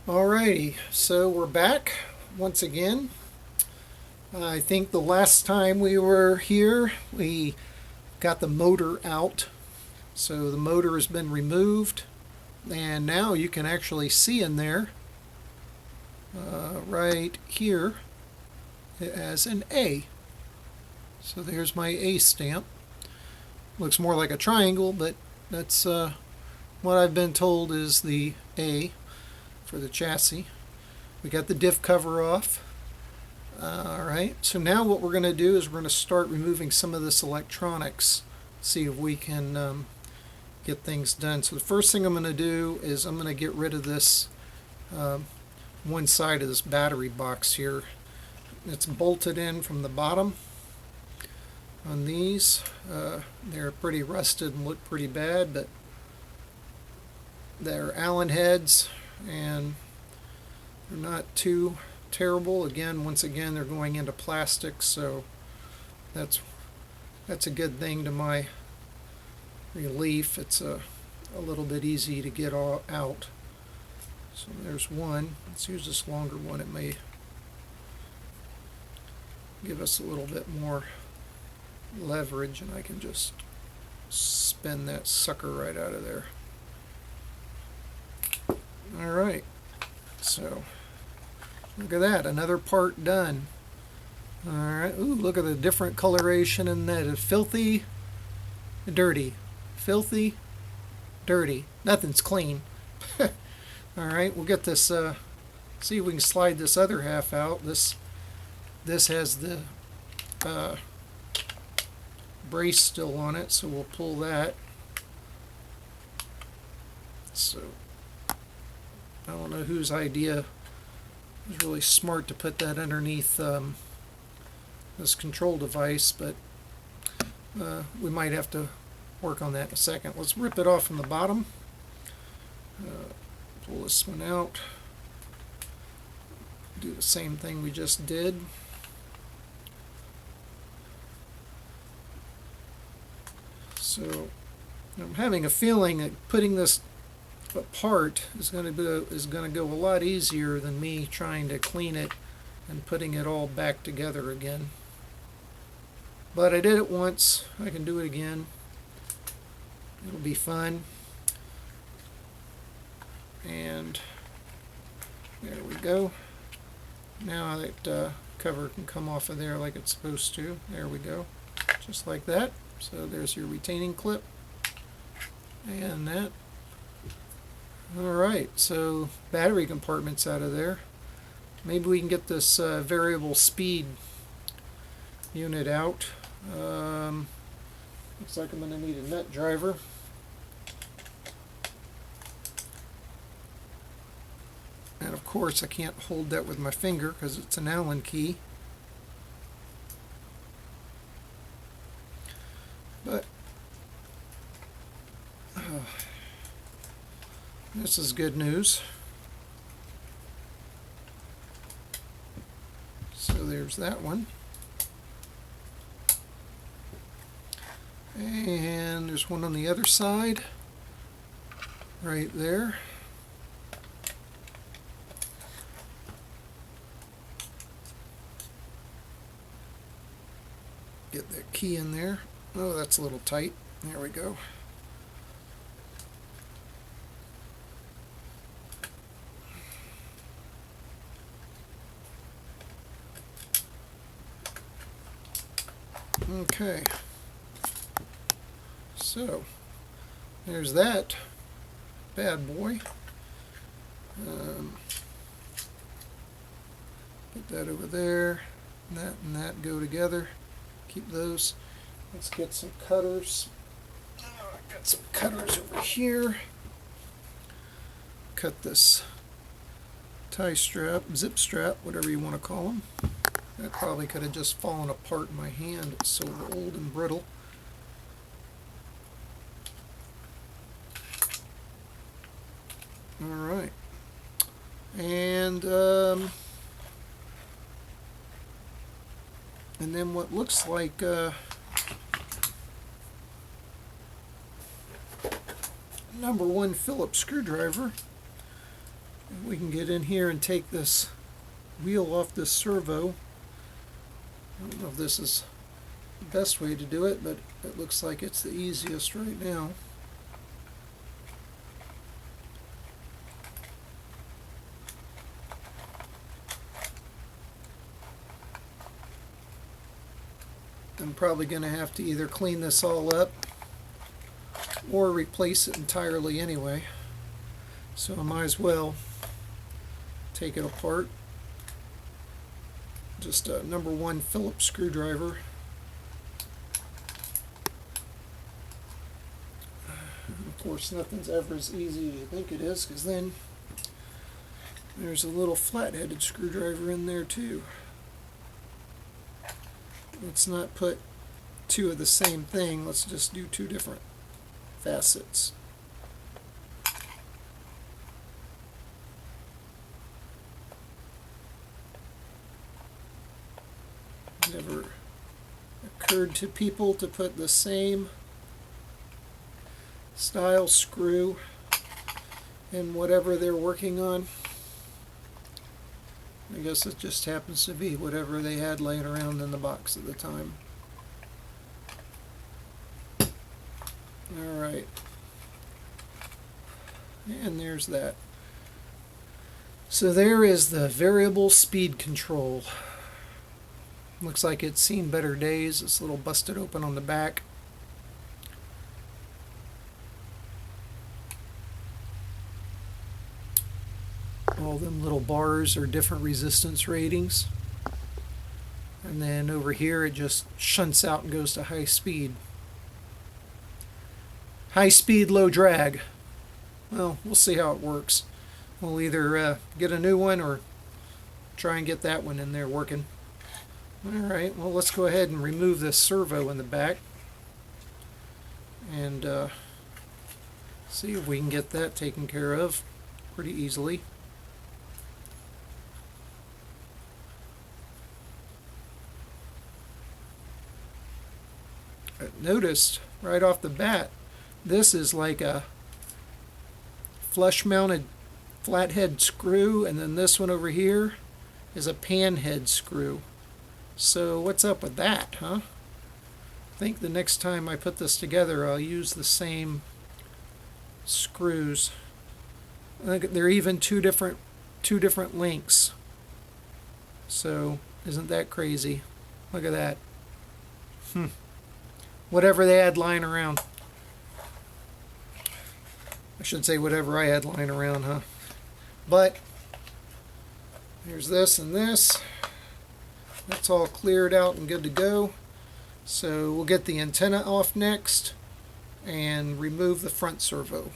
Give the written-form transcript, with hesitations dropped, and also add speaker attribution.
Speaker 1: Alrighty, so we're back once again. I think the last time we were here, we got the motor out. So the motor has been removed, and now you can actually see in there, right here, it has an A. So there's my A stamp. Looks more like a triangle, but that's what I've been told is the A for the chassis. We got the diff cover off. Alright, so now what we're going to do is we're going to start removing some of this electronics, see if we can get things done. So the first thing I'm going to do is I'm going to get rid of this one side of this battery box here. It's bolted in from the bottom on these. They're pretty rusted and look pretty bad, but they're Allen heads and they're not too terrible. Once again, they're going into plastic, so that's a good thing to my relief. It's a little bit easy to get all out. So there's one. Let's use this longer one. It may give us a little bit more leverage, and I can just spin that sucker right out of there. Alright, so look at that, another part done. Alright, ooh, look at the different coloration in that. It's filthy, dirty. Filthy, dirty. Nothing's clean. Alright, we'll get this, see if we can slide this other half out. This has the brace still on it, so we'll pull that. So I don't know whose idea. It was really smart to put that underneath this control device, but we might have to work on that in a second. Let's rip it off from the bottom. Pull this one out. Do the same thing we just did. So I'm having a feeling that putting this apart is going to go a lot easier than me trying to clean it and putting it all back together again. But I did it once. I can do it again. It'll be fun. And there we go. Now that cover can come off of there like it's supposed to. There we go. Just like that. So there's your retaining clip. And that. Alright, so battery compartment's out of there. Maybe we can get this variable speed unit out. Looks like I'm going to need a nut driver. And of course I can't hold that with my finger because it's an Allen key. But this is good news. So there's that one. And there's one on the other side. Right there. Get that key in there. Oh, that's a little tight. There we go. Okay, so there's that bad boy. Put that over there, and that go together. Keep those. Let's get some cutters. I've got some cutters over here. Cut this tie strap, zip strap, whatever you want to call them. That probably could have just fallen apart in my hand. It's so old and brittle. Alright. And then what looks like number 1 Phillips screwdriver. We can get in here and take this wheel off this servo. I don't know if this is the best way to do it, but it looks like it's the easiest right now. I'm probably going to have to either clean this all up or replace it entirely anyway. So I might as well take it apart. Just a number 1 Phillips screwdriver. Of course, nothing's ever as easy as you think it is, because then there's a little flat-headed screwdriver in there too. Let's not put 2 of the same thing. Let's just do 2 different facets. Never occurred to people to put the same style screw in whatever they're working on. I guess it just happens to be whatever they had laying around in the box at the time. Alright. And there's that. So there is the variable speed control. Looks like it's seen better days. It's a little busted open on the back. All them little bars are different resistance ratings. And then over here it just shunts out and goes to high speed. High speed, low drag. Well, we'll see how it works. We'll either get a new one or try and get that one in there working. Alright, well, let's go ahead and remove this servo in the back and see if we can get that taken care of pretty easily. I noticed right off the bat, this is like a flush mounted flathead screw, and then this one over here is a pan head screw. So what's up with that, huh? I think the next time I put this together I'll use the same screws. I think they're even two different lengths. So isn't that crazy? Look at that. Whatever they had lying around. I should say whatever I had lying around, huh? But here's this and this. That's all cleared out and good to go. So we'll get the antenna off next and remove the front servo.